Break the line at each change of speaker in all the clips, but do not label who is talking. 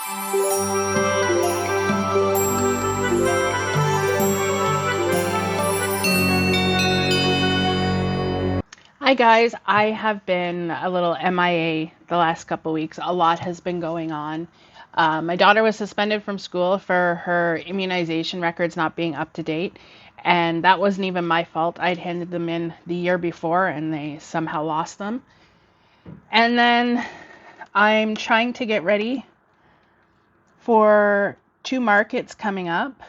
Hi guys, I have been a little MIA the last couple weeks. A lot has been going on. My daughter was suspended from school for her immunization records not being up to date, and that wasn't even my fault. I'd handed them in the year before and they somehow lost them. And then I'm trying to get ready for 2 markets coming up,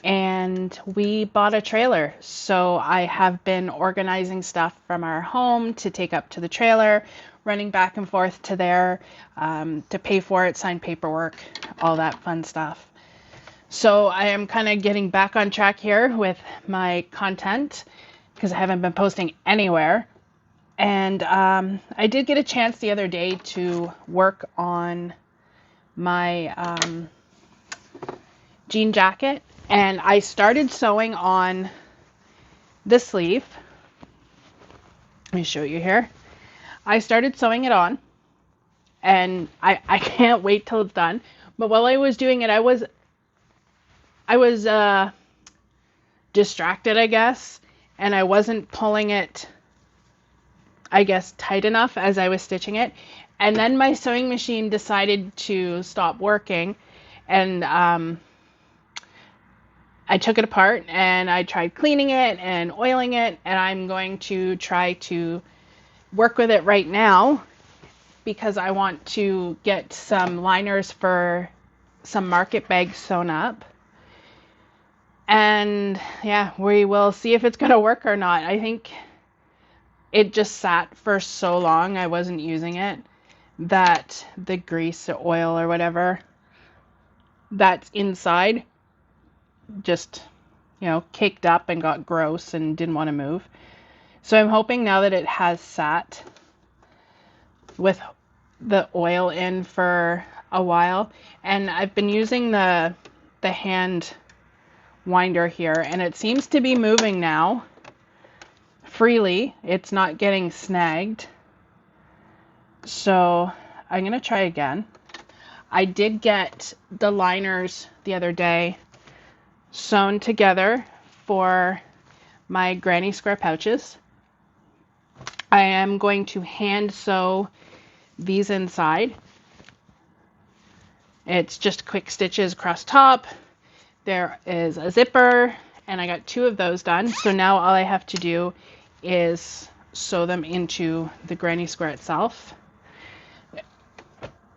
and we bought a trailer. So I have been organizing stuff from our home to take up to the trailer, running back and forth to there, to pay for it, sign paperwork, all that fun stuff. So I am kind of getting back on track here with my content because I haven't been posting anywhere. And I did get a chance the other day to work on my jean jacket. And I started sewing on the sleeve. Let me show you here. I started sewing it on, and I can't wait till it's done. But while I was doing it, I was distracted, I guess, and I wasn't pulling it, I guess, tight enough as I was stitching it. And then my sewing machine decided to stop working, and I took it apart and I tried cleaning it and oiling it, and I'm going to try to work with it right now because I want to get some liners for some market bags sewn up. And yeah, we will see if it's going to work or not. I think it just sat for so long, I wasn't using it, that the grease or oil or whatever that's inside just, caked up and got gross and didn't want to move. So I'm hoping now that it has sat with the oil in for a while, and I've been using the hand winder here, and it seems to be moving now freely. It's not getting snagged. So I'm going to try again. I did get the liners the other day sewn together for my granny square pouches. I am going to hand sew these inside. It's just quick stitches across top. There is a zipper, and I got 2 of those done. So now all I have to do is sew them into the granny square itself.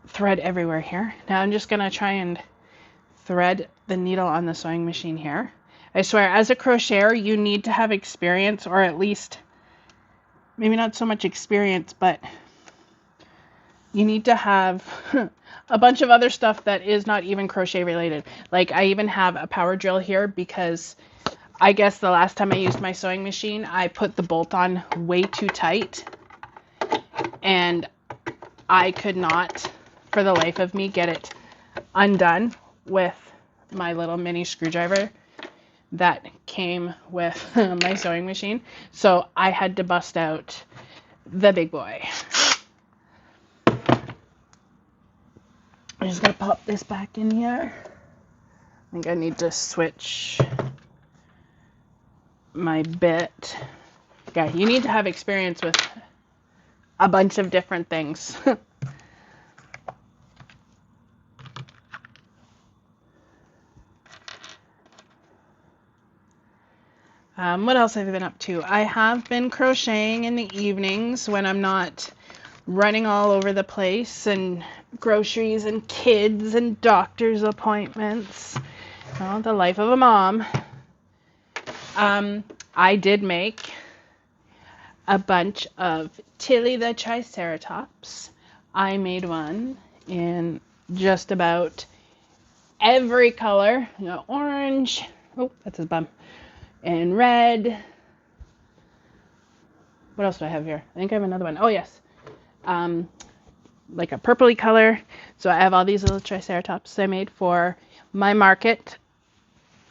Thread everywhere here. Now I'm just going to try and thread the needle on the sewing machine here. I swear, as a crocheter, you need to have experience, or at least maybe not so much experience, but you need to have a bunch of other stuff that is not even crochet related. Like, I even have a power drill here because I guess the last time I used my sewing machine, I put the bolt on way too tight, and I could not, for the life of me, get it undone with my little mini screwdriver that came with my sewing machine. So I had to bust out the big boy. I'm just gonna pop this back in here. I think I need to switch my bit. Yeah, you need to have experience with a bunch of different things. What else have I been up to? I have been crocheting in the evenings when I'm not running all over the place and groceries and kids and doctor's appointments. Oh, the life of a mom. I did make a bunch of Tilly the Triceratops. I made one in just about every color. Orange. Oh, that's his bum. And red. What else do I have here? I think I have another one. Oh, yes. Like a purpley color. So I have all these little Triceratops I made for my market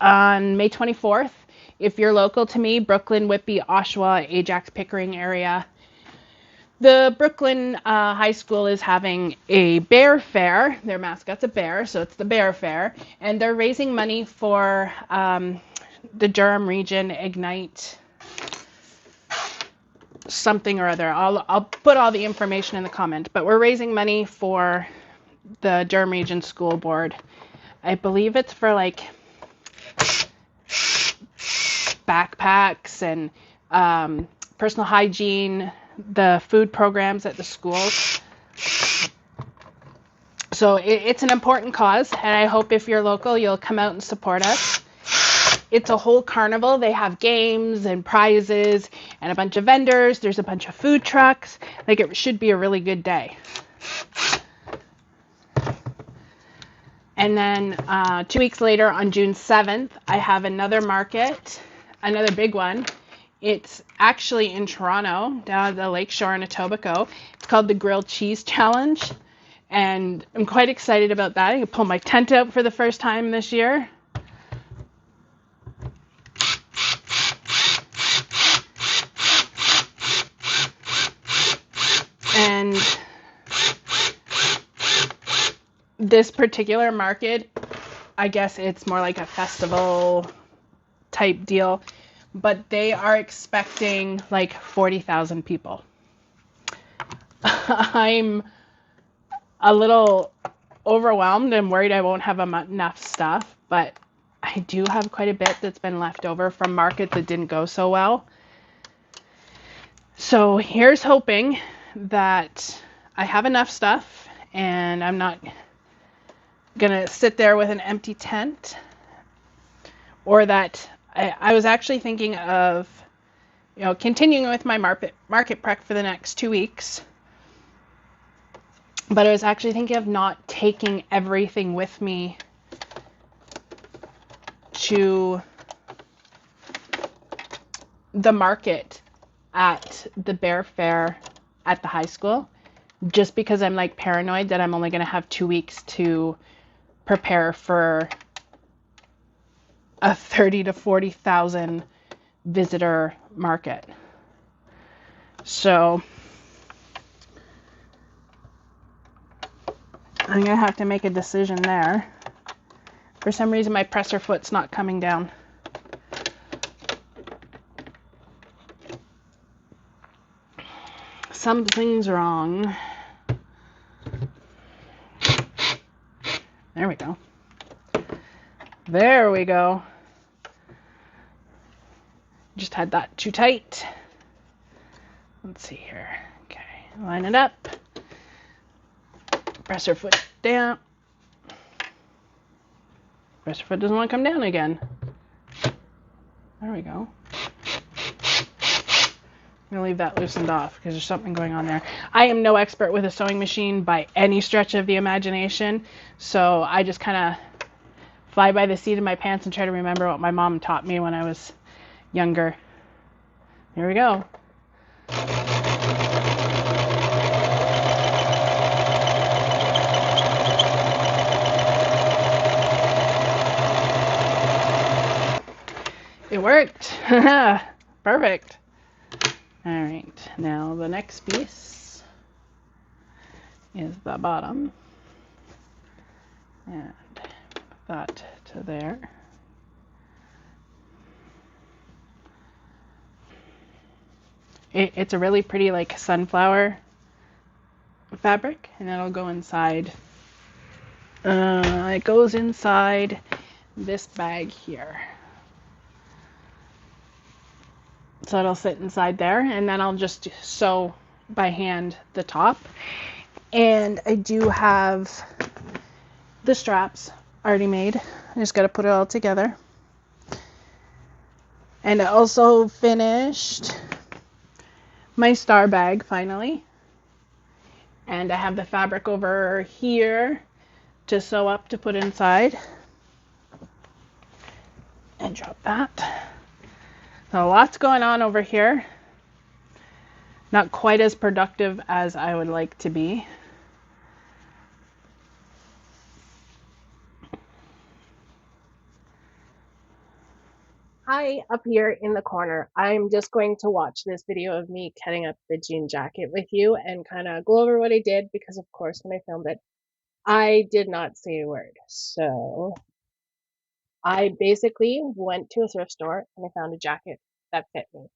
on May 24th. If you're local to me, Brooklyn, Whitby, Oshawa, Ajax, Pickering area, The Brooklyn High School is having a bear fair. Their mascot's a bear, so it's the bear fair. And they're raising money for the Durham Region Ignite something or other. I'll put all the information in the comment. But we're raising money for the Durham Region School Board. I believe it's for like backpacks and personal hygiene, the food programs at the schools. So it's an important cause, and I hope if you're local, you'll come out and support us. It's a whole carnival. They have games and prizes and a bunch of vendors. There's a bunch of food trucks. Like, it should be a really good day. And then 2 weeks later, on June 7th, I have another market, another big one. It's actually in Toronto, down at the Lakeshore in Etobicoke. It's called the Grilled Cheese Challenge, and I'm quite excited about that. I can pull my tent out for the first time this year. And this particular market, I guess it's more like a festival type deal, but they are expecting like 40,000 people. I'm a little overwhelmed and worried I won't have enough stuff, but I do have quite a bit that's been left over from markets that didn't go so well. So here's hoping that I have enough stuff and I'm not gonna sit there with an empty tent, or that I was actually thinking of, continuing with my market prep for the next 2 weeks. But I was actually thinking of not taking everything with me to the market at the Bear Fair at the high school, just because I'm like paranoid that I'm only going to have 2 weeks to prepare for a 30 to 40,000 visitor market. So I'm going to have to make a decision there. For some reason, my presser foot's not coming down. Something's wrong. There we go. There we go. Just had that too tight. Let's see here. Okay, line it up. Presser foot down. Presser foot doesn't want to come down again. There we go. I'm going to leave that loosened off because there's something going on there. I am no expert with a sewing machine by any stretch of the imagination, so I just kind of fly by the seat of my pants and try to remember what my mom taught me when I was younger. Here we go. It worked. Perfect. All right, now the next piece is the bottom, and put that to there. It's a really pretty like sunflower fabric, and it'll go inside. It goes inside this bag here. So it'll sit inside there, and then I'll just sew by hand the top. And I do have the straps already made. I just got to put it all together. And I also finished my star bag finally. And I have the fabric over here to sew up to put inside. And drop that. So lots going on over here. Not quite as productive as I would like to be.
Hi, up here in the corner. I'm just going to watch this video of me cutting up the jean jacket with you and kind of go over what I did because, of course, when I filmed it, I did not say a word. So I basically went to a thrift store and I found a jacket that fit me.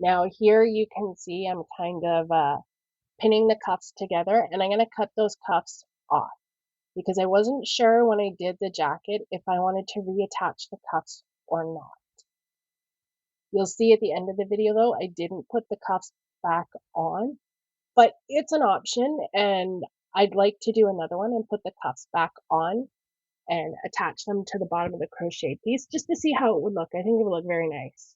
Now here you can see I'm kind of pinning the cuffs together and I'm going to cut those cuffs off because I wasn't sure when I did the jacket if I wanted to reattach the cuffs or not. You'll see at the end of the video though, I didn't put the cuffs back on, but it's an option and I'd like to do another one and put the cuffs back on and attach them to the bottom of the crochet piece just to see how it would look. I think it would look very nice.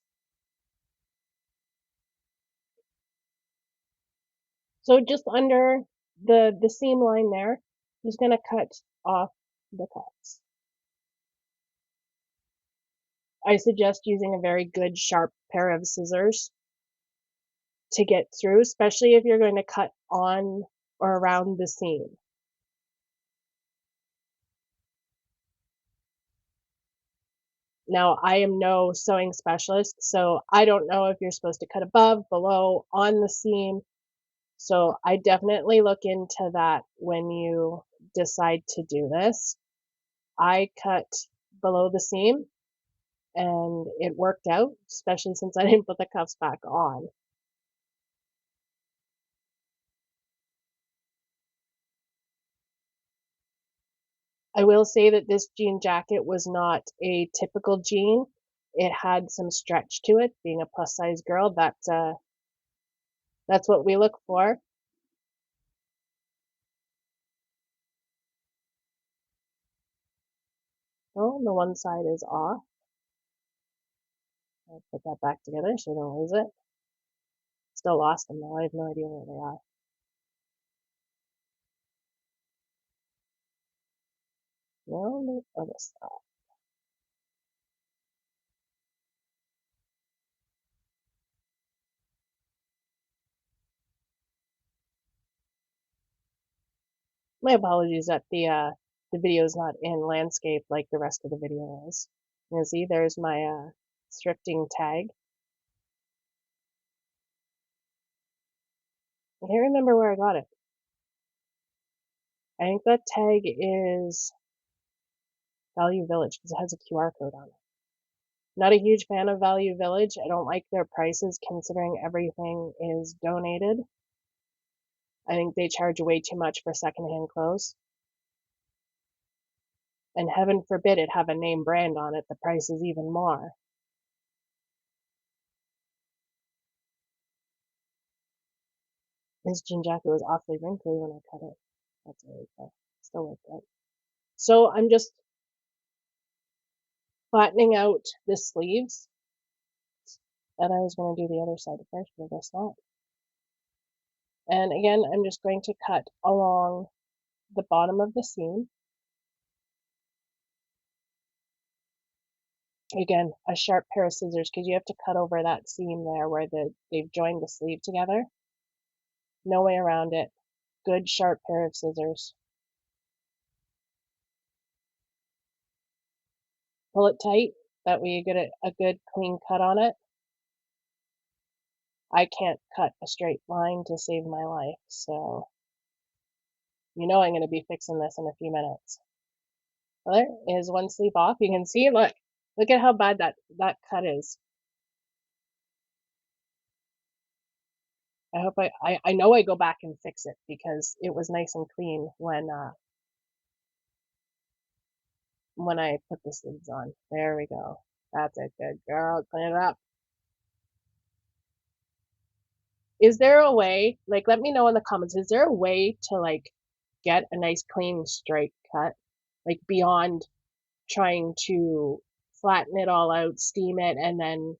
So just under the seam line there, I'm just gonna cut off the cuffs. I suggest using a very good sharp pair of scissors to get through, especially if you're going to cut on or around the seam. Now, I am no sewing specialist, so I don't know if you're supposed to cut above, below, on the seam. So I definitely look into that when you decide to do this. I cut below the seam and it worked out, especially since I didn't put the cuffs back on. I will say that this jean jacket was not a typical jean. It had some stretch to it, being a plus size girl. That's what we look for. Oh, the one side is off. I'll put that back together so I don't lose it. Still lost them though. I have no idea where they are. No, the other side. My apologies that the video is not in landscape like the rest of the video is. You can see there's my thrifting tag. I can't remember where I got it. I think that tag is Value Village because it has a QR code on it. Not a huge fan of Value Village. I don't like their prices considering everything is donated. I think they charge way too much for secondhand clothes. And heaven forbid it have a name brand on it, the price is even more. This jean jacket was awfully wrinkly when I cut it. That's okay. Still look good. So I'm just flattening out the sleeves. And I was going to do the other side first, but I guess not. And again, I'm just going to cut along the bottom of the seam. Again, a sharp pair of scissors because you have to cut over that seam there where they've joined the sleeve together. No way around it. Good sharp pair of scissors. Pull it tight, that way you get a good clean cut on it. I can't cut a straight line to save my life, so you know I'm going to be fixing this in a few minutes. Well, there is one sleeve off. You can see, look at how bad that cut is. I hope I know I go back and fix it because it was nice and clean when I put the sleeves on. There we go. That's it, good girl. Clean it up. Is there a way, like, let me know in the comments, is there a way to, like, get a nice clean straight cut? Like, beyond trying to flatten it all out, steam it, and then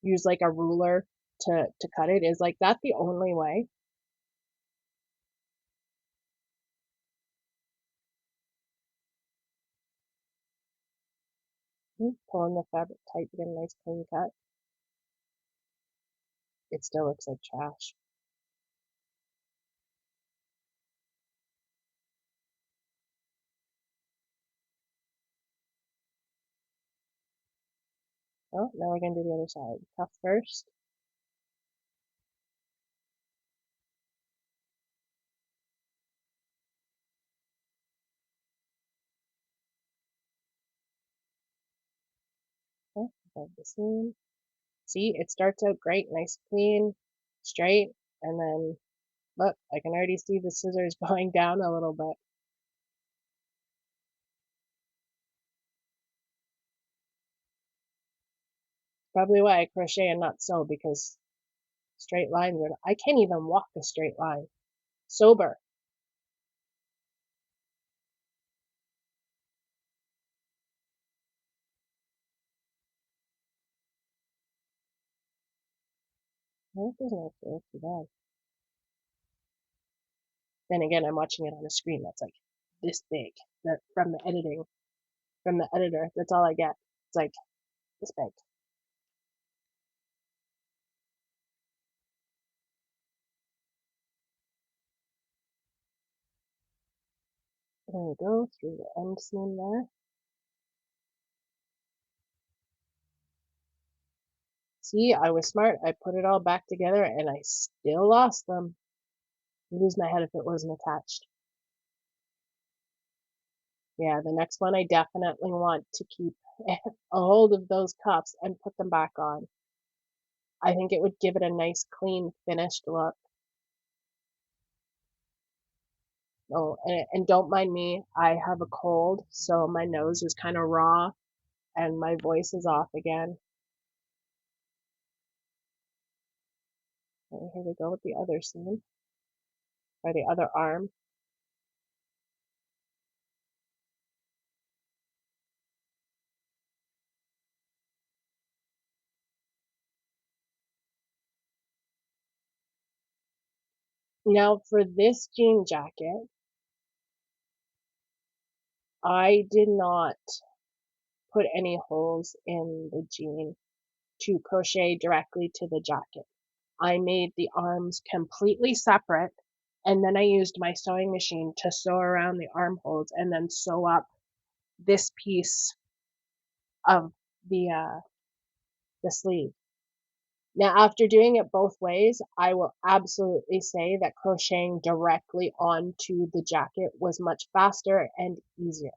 use, like, a ruler to cut it? Is, like, that the only way? Pulling the fabric tight to get a nice clean cut. It still looks like trash. Oh, now we're going to do the other side. Cuff first. Oh, above the seam. See, it starts out great, nice, clean, straight, and then look, I can already see the scissors going down a little bit. Probably why I crochet and not sew, because straight lines are, I can't even walk a straight line. Sober. Well, it doesn't actually look too bad. Then again, I'm watching it on a screen that's like this big. That from the editor, that's all I get. It's like this big. There we go, through the end seam there. See, I was smart. I put it all back together and I still lost them. I'd lose my head if it wasn't attached. Yeah, the next one I definitely want to keep a hold of those cuffs and put them back on. I think it would give it a nice, clean, finished look. Oh, and don't mind me, I have a cold, so my nose is kind of raw and my voice is off again. And here we go with the other seam, or the other arm. Now for this jean jacket, I did not put any holes in the jean to crochet directly to the jacket. I made the arms completely separate, and then I used my sewing machine to sew around the armholes and then sew up this piece of the sleeve. Now, after doing it both ways, I will absolutely say that crocheting directly onto the jacket was much faster and easier.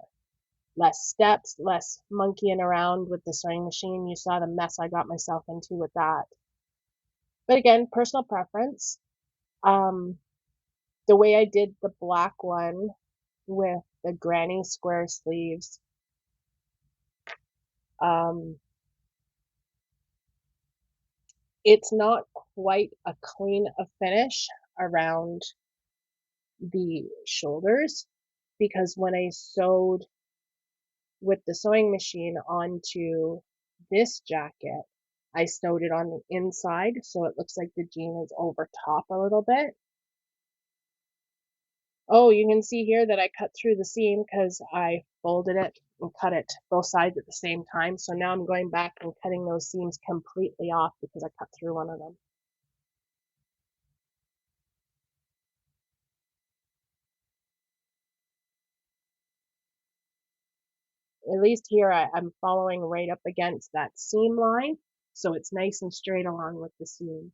Less steps, less monkeying around with the sewing machine. You saw the mess I got myself into with that. But again, personal preference. Um, the way I did the black one with the granny square sleeves, um, it's not quite a clean a finish around the shoulders, because when I sewed with the sewing machine onto this jacket, I sewed it on the inside, so it looks like the jean is over top a little bit. Oh, you can see here that I cut through the seam because I folded it and cut it both sides at the same time. So now I'm going back and cutting those seams completely off because I cut through one of them. At least here I'm following right up against that seam line, so it's nice and straight along with the seam.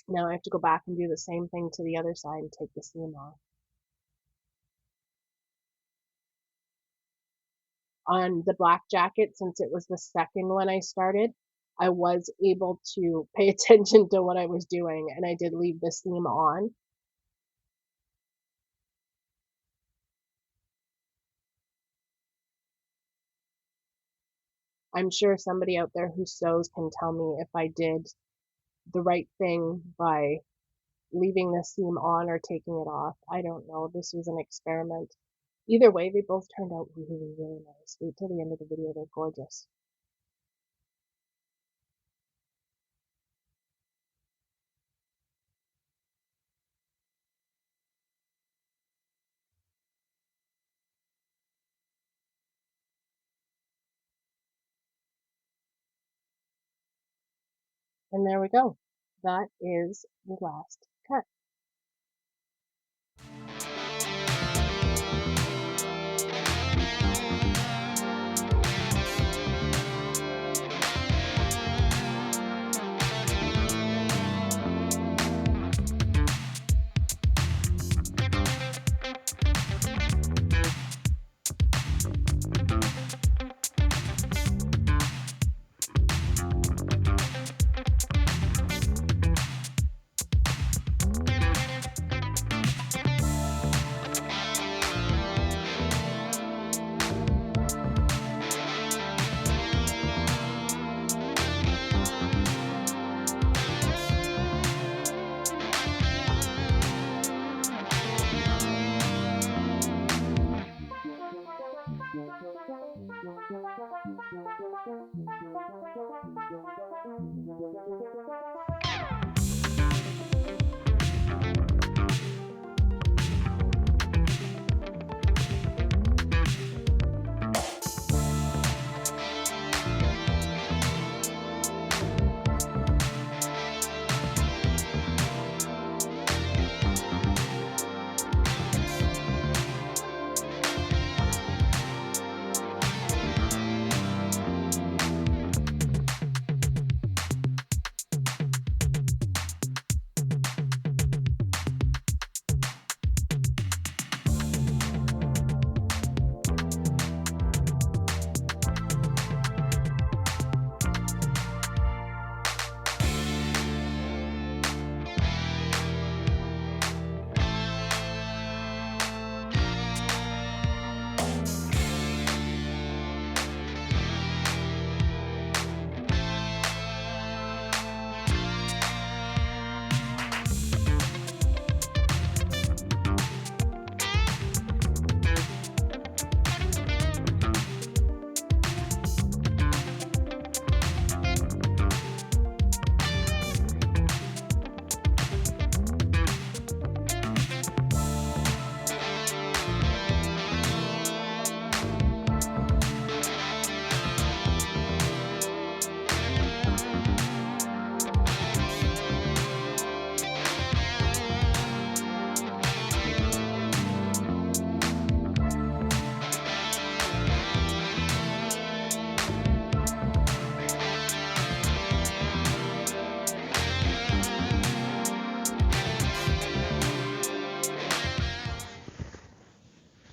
Now I have to go back and do the same thing to the other side and take the seam off. On the black jacket, since it was the second one I started, I was able to pay attention to what I was doing, and I did leave the seam on. I'm sure somebody out there who sews can tell me if I did the right thing by leaving the seam on or taking it off. I don't know. This was an experiment. Either way, they both turned out really, really nice. Wait till the end of the video. They're gorgeous. And there we go. That is the last cut.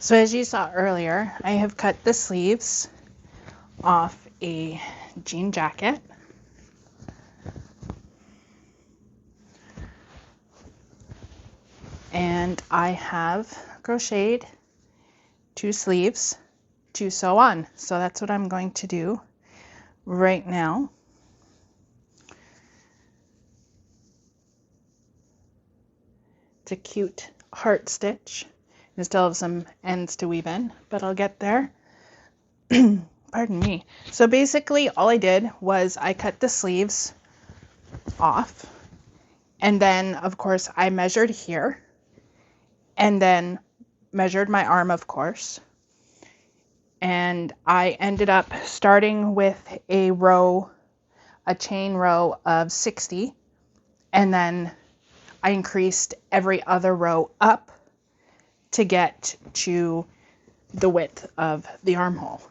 So as you saw earlier, I have cut the sleeves off a jean jacket. And I have crocheted 2 sleeves to sew on. So that's what I'm going to do right now. It's a cute heart stitch. I still have some ends to weave in, but I'll get there. Pardon me. So basically all I did was I cut the sleeves off, and then of course I measured here, and then measured my arm, of course. And I ended up starting with a chain row of 60, and then I increased every other row up to get to the width of the armhole.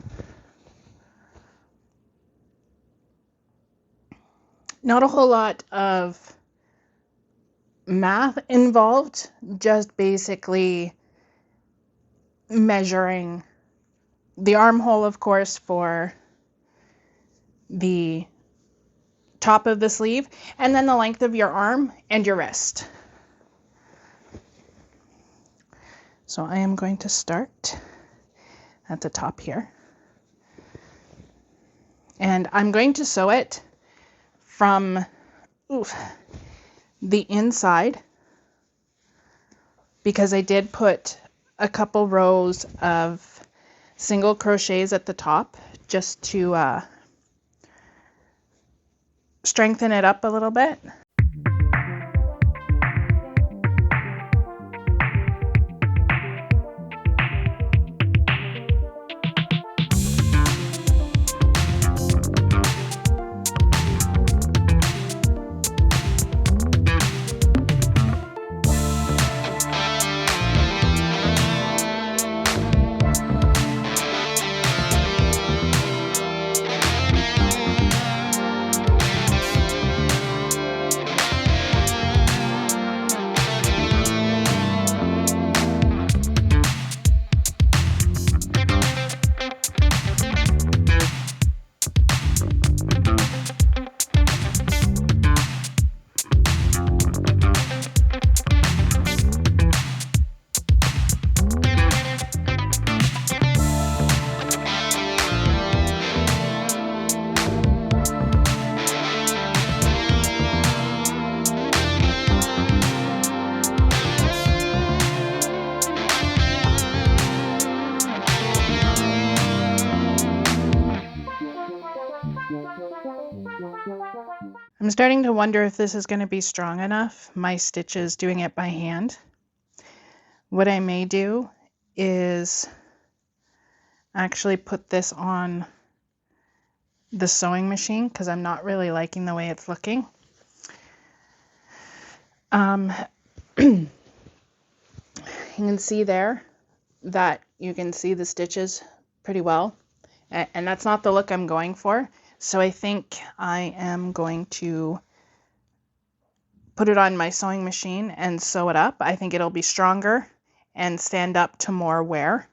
Not a whole lot of math involved, just basically measuring the armhole, of course, for the top of the sleeve, and then the length of your arm and your wrist. So I am going to start at the top here. And I'm going to sew it from the inside, because I did put a couple rows of single crochets at the top just to strengthen it up a little bit. I'm starting to wonder if this is going to be strong enough, my stitches doing it by hand. What I may do is actually put this on the sewing machine, because I'm not really liking the way it's looking. You can see there that you can see the stitches pretty well, and that's not the look I'm going for. So I think I am going to put it on my sewing machine and sew it up. I think it'll be stronger and stand up to more wear.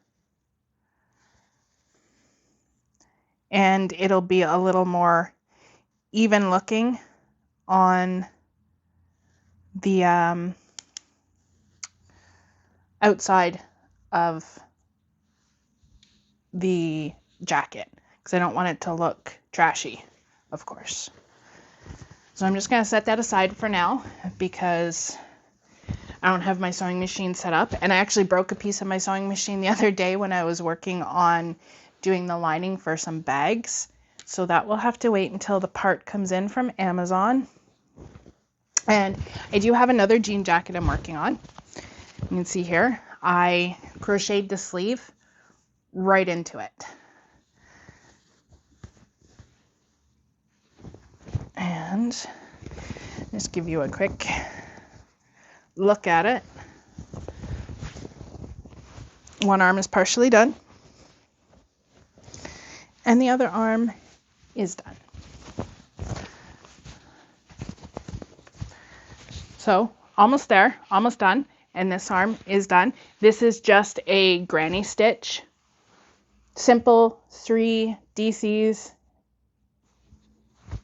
And it'll be a little more even looking on the outside of the jacket, because I don't want it to look trashy, of course. So I'm just going to set that aside for now, because I don't have my sewing machine set up. And I actually broke a piece of my sewing machine the other day when I was working on doing the lining for some bags. So that will have to wait until the part comes in from Amazon. And I do have another jean jacket I'm working on. You can see here, I crocheted the sleeve right into it. And just give you a quick look at it. One arm is partially done, and the other arm is done. So almost there, almost done. and this arm is done. This is just a granny stitch. Simple 3 DCs.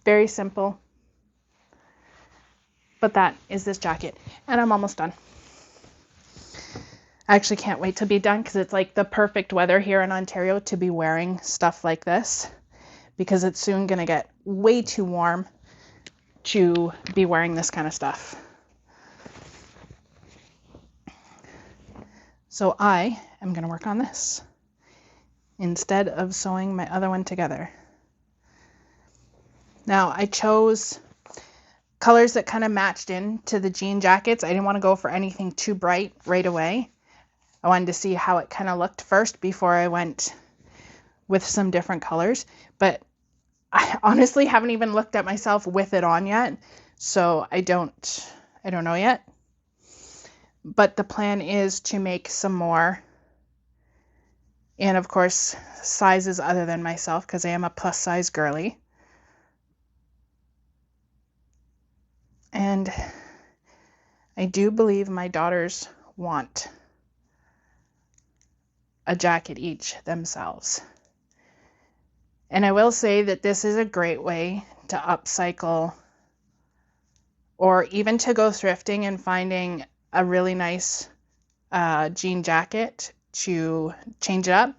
Very simple. But that is this jacket, and I'm almost done. I actually can't wait to be done because it's like the perfect weather here in Ontario to be wearing stuff like this, because it's soon going to get way too warm to be wearing this kind of stuff. So I am going to work on this instead of sewing my other one together. Now I chose colors that kind of matched into the jean jackets. I didn't want to go for anything too bright right away. I wanted to see how it kind of looked first before I went with some different colors. But I honestly haven't even looked at myself with it on yet, so I don't know yet. But the plan is to make some more, and of course sizes other than myself, because I am a plus size girly. And I do believe my daughters want a jacket each themselves. And I will say that this is a great way to upcycle, or even to go thrifting and finding a really nice jean jacket to change it up.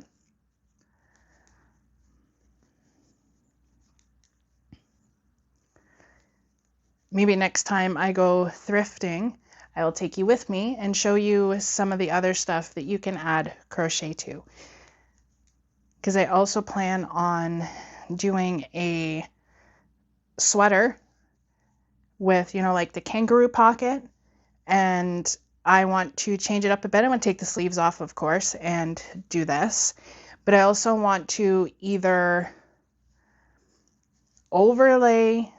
Maybe next time I go thrifting, I will take you with me and show you some of the other stuff that you can add crochet to. Because I also plan on doing a sweater with, you know, like the kangaroo pocket, and I want to change it up a bit. I want to take the sleeves off, of course, and do this. But I also want to either overlay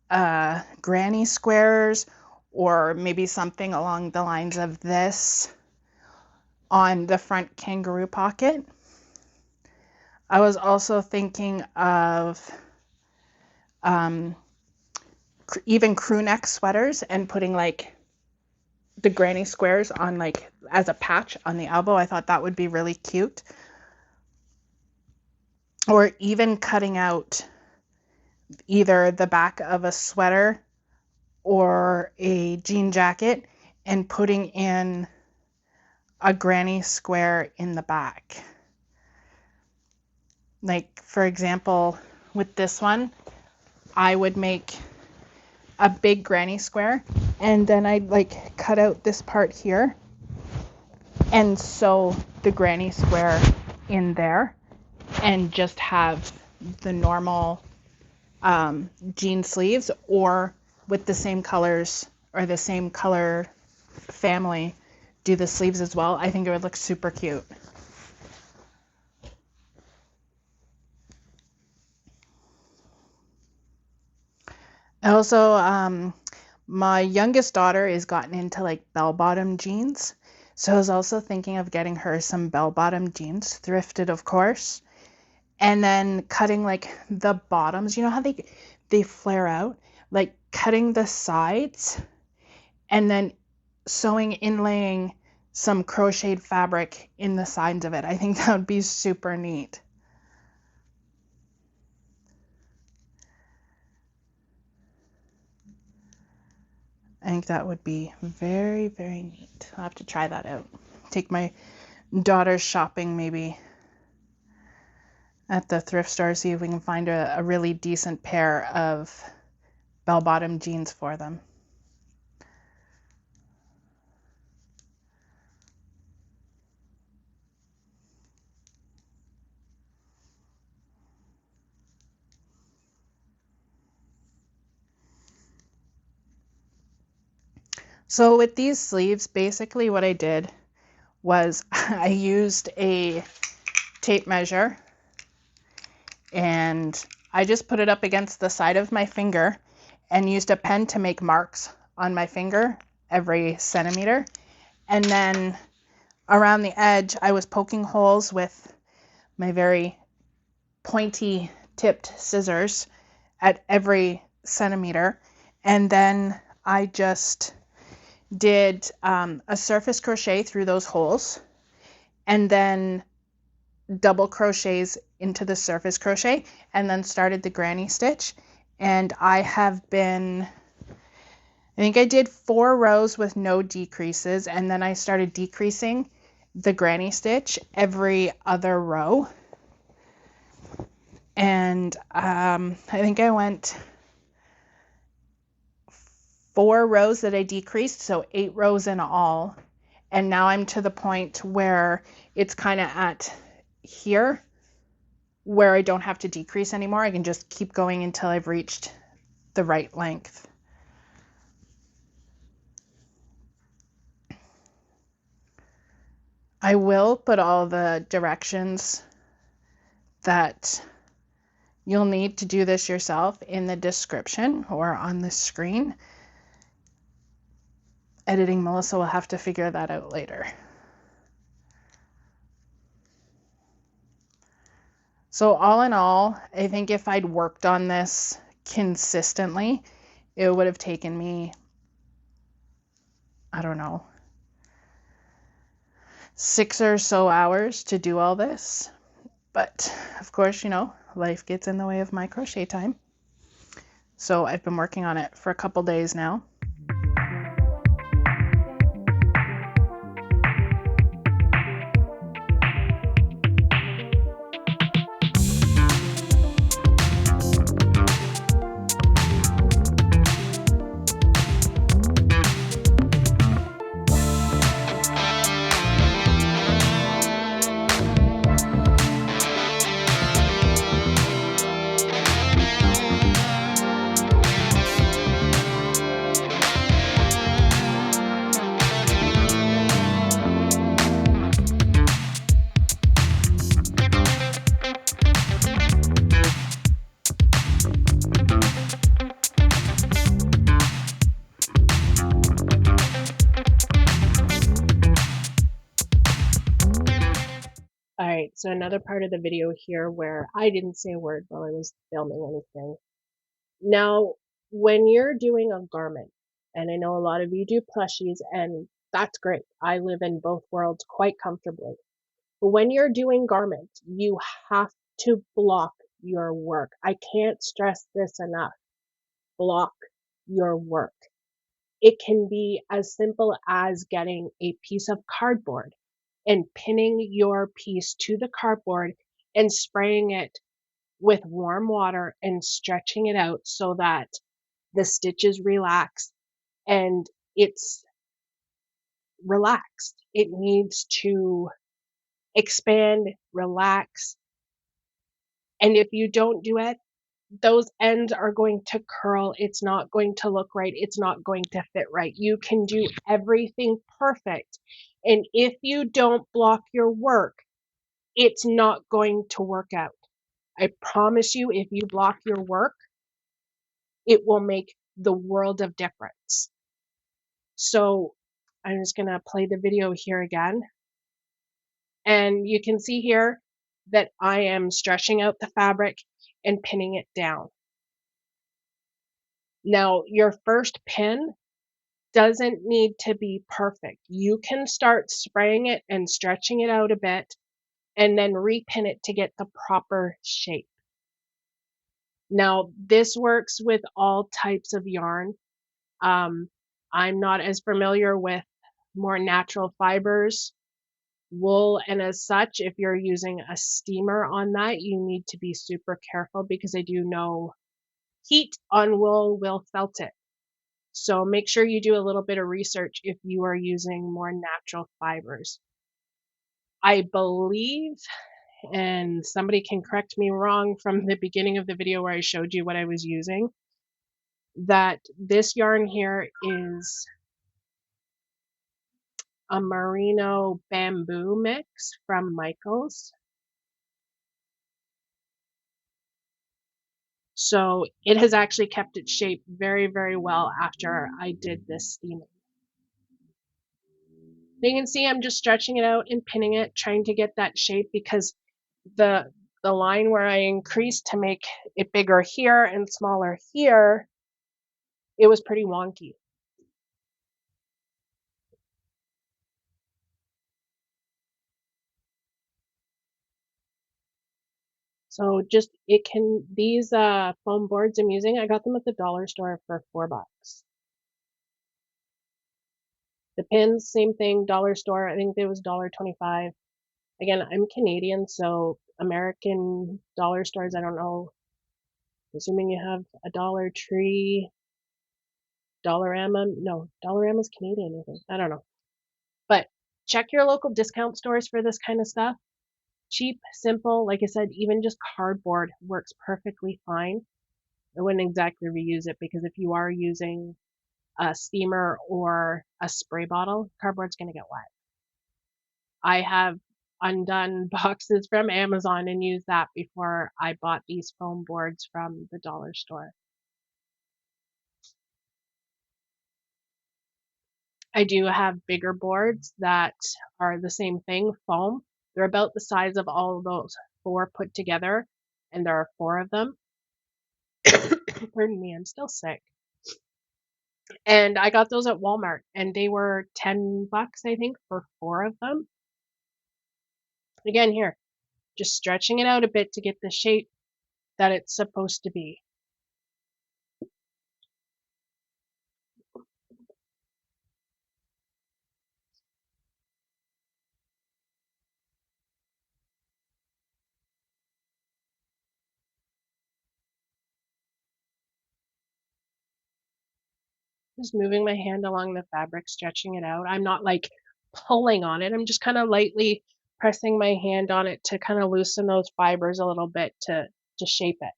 granny squares, or maybe something along the lines of this on the front kangaroo pocket. I was also thinking of even crew neck sweaters and putting like the granny squares on, like as a patch on the elbow. I thought that would be really cute. Or even cutting out either the back of a sweater or a jean jacket and putting in a granny square in the back. Like, for example, with this one, I would make a big granny square, and then I'd like cut out this part here and sew the granny square in there, and just have the normal jean sleeves, or with the same colors or the same color family, do the sleeves as well. I think it would look super cute. Also, my youngest daughter is gotten into like bell-bottom jeans. So I was also thinking of getting her some bell-bottom jeans, thrifted of course, and then cutting like the bottoms. You know how they flare out? Like cutting the sides and then sewing, inlaying some crocheted fabric in the sides of it. I think that would be super neat. I think that would be very, very neat. I'll have to try that out. Take my daughters shopping maybe at the thrift store, see if we can find a really decent pair of bell-bottom jeans for them. So with these sleeves, basically what I did was I used a tape measure and I just put it up against the side of my finger and used a pen to make marks on my finger every centimeter. And then around the edge, I was poking holes with my very pointy tipped scissors at every centimeter. And then I just did a surface crochet through those holes, and then double crochets into the surface crochet, and then started the granny stitch. And I think I did 4 rows with no decreases, and then I started decreasing the granny stitch every other row. And I think I went 4 rows that I decreased, so 8 rows in all. And now I'm to the point where it's kind of at here where I don't have to decrease anymore. I can just keep going until I've reached the right length. I will put all the directions that you'll need to do this yourself in the description or on the screen. Editing Melissa will have to figure that out later. So all in all, I think if I'd worked on this consistently, it would have taken me, I don't know, 6 or so hours to do all this. But of course, you know, life gets in the way of my crochet time. So I've been working on it for a couple days now.
All right, so another part of the video here where I didn't say a word while I was filming anything. Now, when you're doing a garment, and I know a lot of you do plushies, and that's great. I live in both worlds quite comfortably. But when you're doing garments, you have to block your work. I can't stress this enough. Block your work. It can be as simple as getting a piece of cardboard and pinning your piece to the cardboard and spraying it with warm water and stretching it out so that the stitches relax and it's relaxed. It needs to expand, relax. And if you don't do it, those ends are going to curl. It's not going to look right. It's not going to fit right. You can do everything perfect. And if you don't block your work, it's not going to work out. I promise you, if you block your work, it will make the world of difference. So I'm just going to play the video here again. And you can see here that I am stretching out the fabric and pinning it down. Now, your first pin doesn't need to be perfect. You can start spraying it and stretching it out a bit and then repin it to get the proper shape. Now, this works with all types of yarn. I'm not as familiar with more natural fibers, wool, and as such, if you're using a steamer on that, you need to be super careful because I do know heat on wool will felt it. So make sure you do a little bit of research if you are using more natural fibers. I believe, and somebody can correct me wrong from the beginning of the video where I showed you what I was using, that this yarn here is a merino bamboo mix from Michaels. So it has actually kept its shape very, very well after I did this steaming. You can see I'm just stretching it out and pinning it, trying to get that shape because the line where I increased to make it bigger here and smaller here, it was pretty wonky. So just these foam boards I'm using, I got them at the dollar store for $4. The pins, same thing, dollar store. I think it was $1.25. Again, I'm Canadian, so American dollar stores, I don't know. Assuming you have a Dollar Tree, Dollarama. No, Dollarama's Canadian, I think. I don't know. But check your local discount stores for this kind of stuff. Cheap, simple. Like I said, even just cardboard works perfectly fine. I wouldn't exactly reuse it because if you are using a steamer or a spray bottle, cardboard's going to get wet. I have undone boxes from Amazon and used that before I bought these foam boards from the dollar store. I do have bigger boards that are the same thing, foam. They're about the size of all of those 4 put together, and there are 4 of them. Pardon me, I'm still sick. And I got those at Walmart, and they were $10, I think, for 4 of them. Again, here, just stretching it out a bit to get the shape that it's supposed to be. Just moving my hand along the fabric, stretching it out. I'm not like pulling on it. I'm just kind of lightly pressing my hand on it to kind of loosen those fibers a little bit to shape it.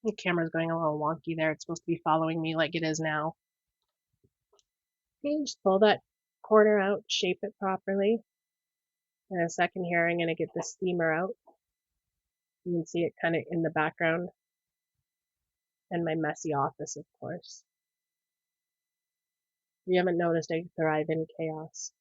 The camera's going a little wonky there. It's supposed to be following me like it is now. Okay, just pull that corner out, shape it properly. In a second here, I'm going to get the steamer out. You can see it kind of in the background. And my messy office, of course. If you haven't noticed, I thrive in chaos.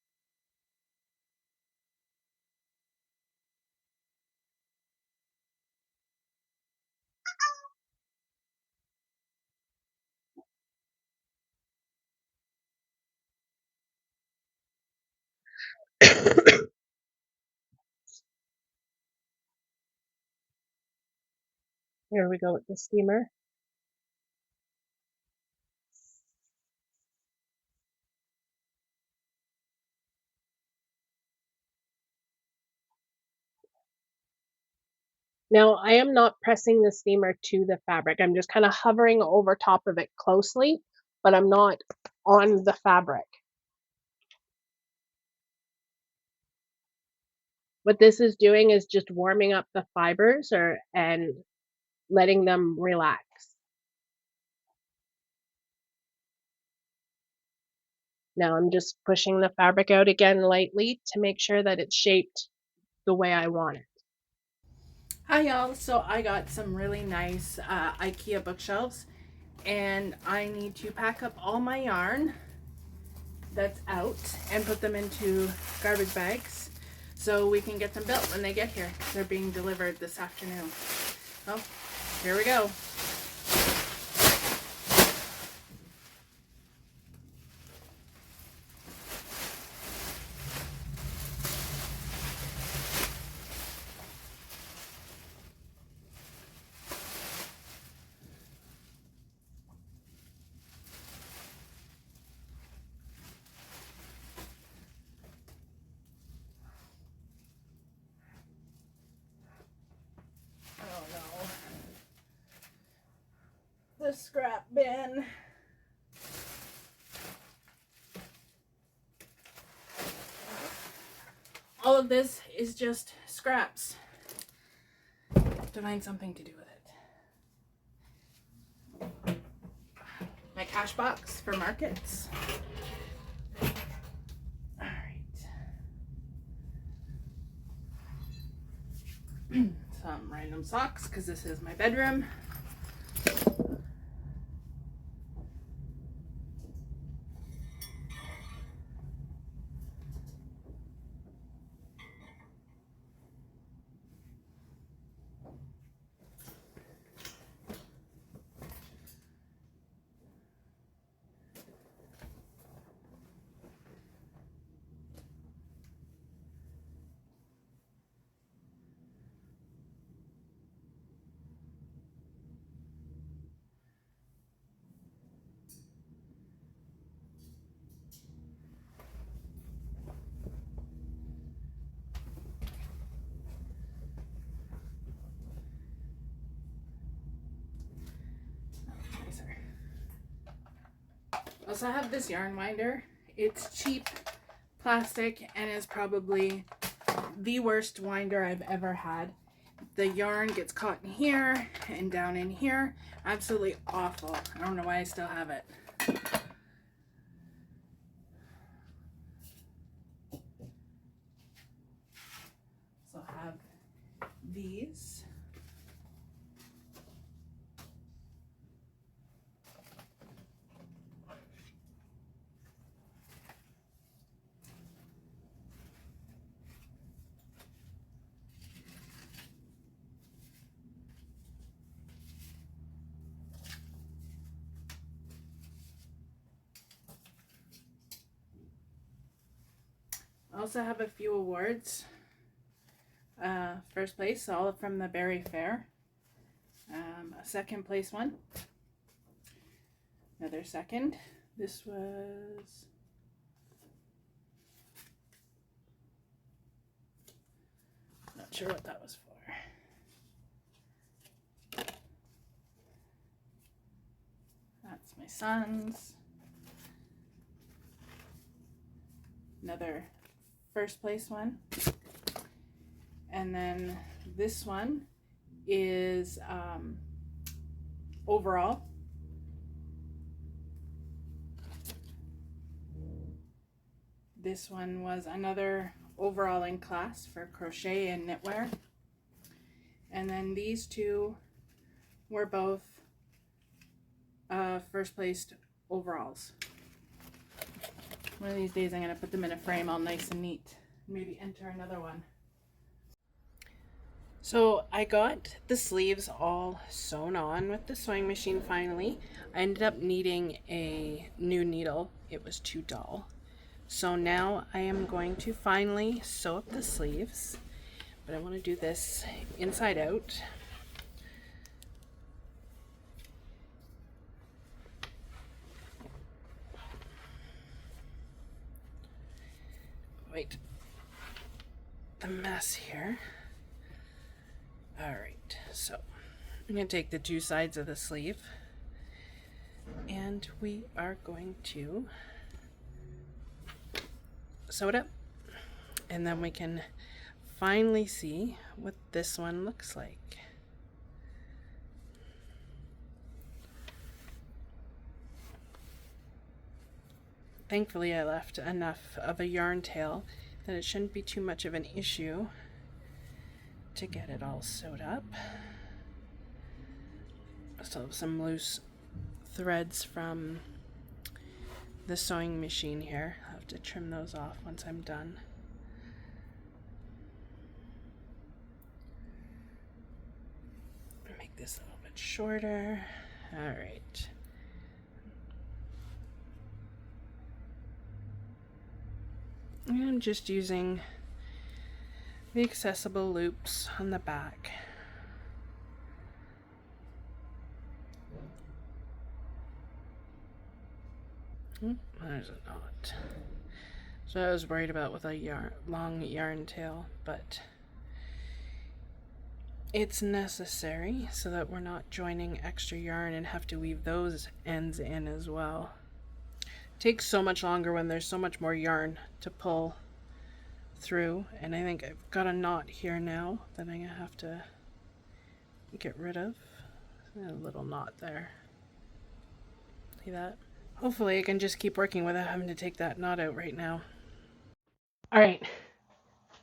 Here we go with the steamer. Now, I am not pressing the steamer to the fabric. I'm just kind of hovering over top of it closely, but I'm not on the fabric. What this is doing is just warming up the fibers and letting them relax. Now I'm just pushing the fabric out again lightly to make sure that it's shaped the way I want it.
Hi y'all, so I got some really nice IKEA bookshelves and I need to pack up all my yarn that's out and put them into garbage bags so we can get them built when they get here. They're being delivered this afternoon. So here we go. Oh no. The scrap bin. All of this is just scraps to find something to do with it. My cash box for markets. All right. Some random random socks because this is my bedroom. I also have this yarn winder. It's cheap plastic and is probably the worst winder I've ever had. The yarn gets caught in here and down in here. Absolutely awful. I don't know why I still have it. So I have these. I also have a few awards. First place, all from the Berry Fair. A second place one. Another second. This was not sure what that was for. That's my son's. Another first place one. And then this one is overall. This one was another overall in class for crochet and knitwear. And then these two were both first placed overalls. One of these days I'm going to put them in a frame all nice and neat. Maybe enter another one. So I got the sleeves all sewn on with the sewing machine finally. I ended up needing a new needle. It was too dull. So now I am going to finally sew up the sleeves. But I want to do this inside out. Wait. The mess here. Alright, so I'm going to take the two sides of the sleeve and we are going to sew it up, and then we can finally see what this one looks like. Thankfully I left enough of a yarn tail that it shouldn't be too much of an issue to get it all sewed up. I still have some loose threads from the sewing machine here. I'll have to trim those off once I'm done. Make this a little bit shorter. All right. And I'm just using the accessible loops on the back. There's a knot. So I was worried about with a long yarn tail, but it's necessary so that we're not joining extra yarn and have to weave those ends in as well. It takes so much longer when there's so much more yarn to pull through, and I think I've got a knot here now that I'm gonna have to get rid of. A little knot there. See that? Hopefully I can just keep working without having to take that knot out right now. All right,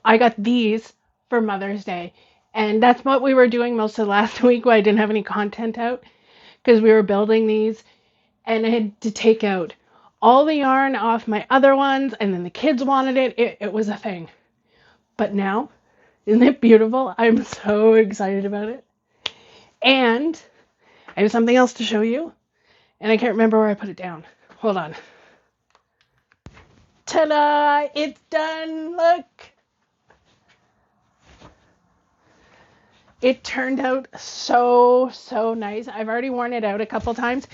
I got these for Mother's Day, And that's what we were doing most of last week when I didn't have any content out because we were building these and I had to take out all the yarn off my other ones and then the kids wanted it. It was a thing. But now, isn't it beautiful? I'm so excited about it. And I have something else to show you and I can't remember where I put it down. Hold on. Ta-da! It's done! Look! It turned out so nice. I've already worn it out a couple times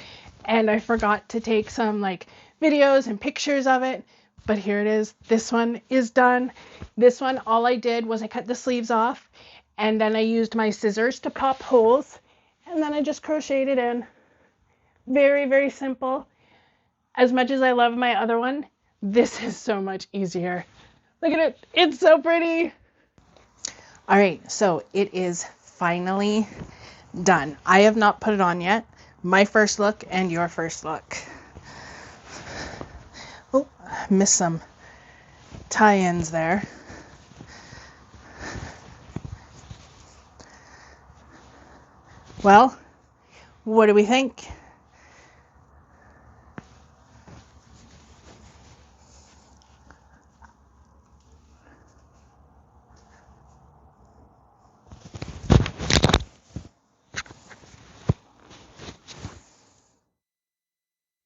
and I forgot to take some like videos and pictures of it, but here it is. This one is done. This one, all I did was I cut the sleeves off and then I used my scissors to pop holes and then I just crocheted in. Very simple. As much as I love my other one, this is so much easier. Look at it. It's so pretty. All right, so it is finally done. I have not put it on yet. My first look and your first look. Oh, missed some tie-ins there. Well, what do we think?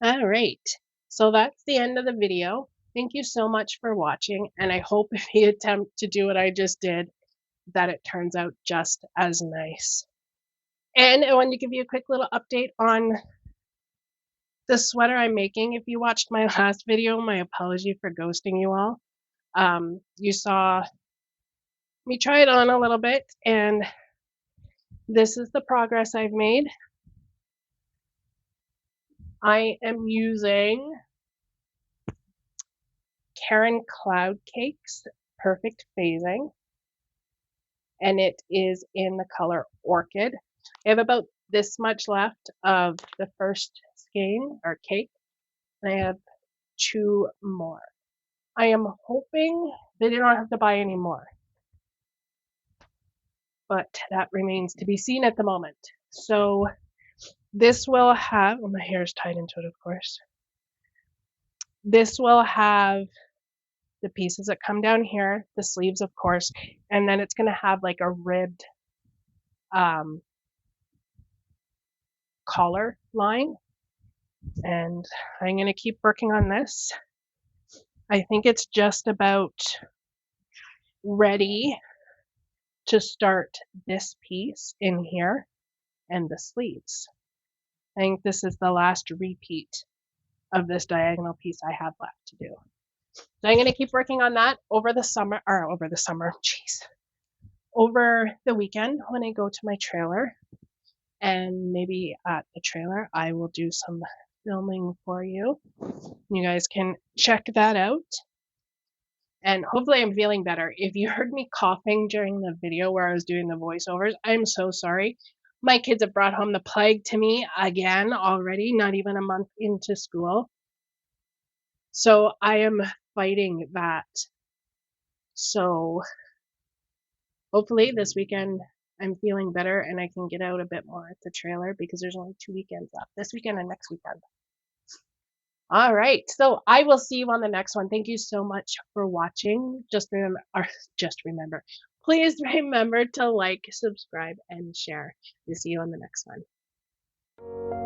All right, so that's the end of the video. Thank you so much for watching, and I hope if you attempt to do what I just did, that it turns out just as nice. And I wanted to give you a quick little update on the sweater I'm making. If you watched my last video, my apology for ghosting you all. You saw me try it on a little bit, and this is the progress I've made. I am using Karen Cloud Cakes Perfect Phasing, and it is in the color Orchid. I have about this much left of the first skein or cake, and I have 2 more. I am hoping they don't have to buy any more, but that remains to be seen at the moment. So this will have, well, my hair is tied into it, of course. This will have the pieces that come down here, the sleeves, of course, and then it's going to have like a ribbed collar line. And I'm going to keep working on this. I think it's just about ready to start this piece in here and the sleeves. I think this is the last repeat of this diagonal piece I have left to do. So I'm going to keep working on that over the summer, jeez, over the weekend when I go to my trailer. And maybe at the trailer, I will do some filming for you. You guys can check that out. And hopefully I'm feeling better. If you heard me coughing during the video where I was doing the voiceovers, I'm so sorry. My kids have brought home the plague to me again already, not even a month into school. So I am fighting that. So hopefully this weekend I'm feeling better and I can get out a bit more at the trailer because there's only 2 weekends left, this weekend and next weekend. All right, so I will see you on the next one. Thank you so much for watching. Just remember, please remember to like, subscribe, and share. We'll see you on the next one.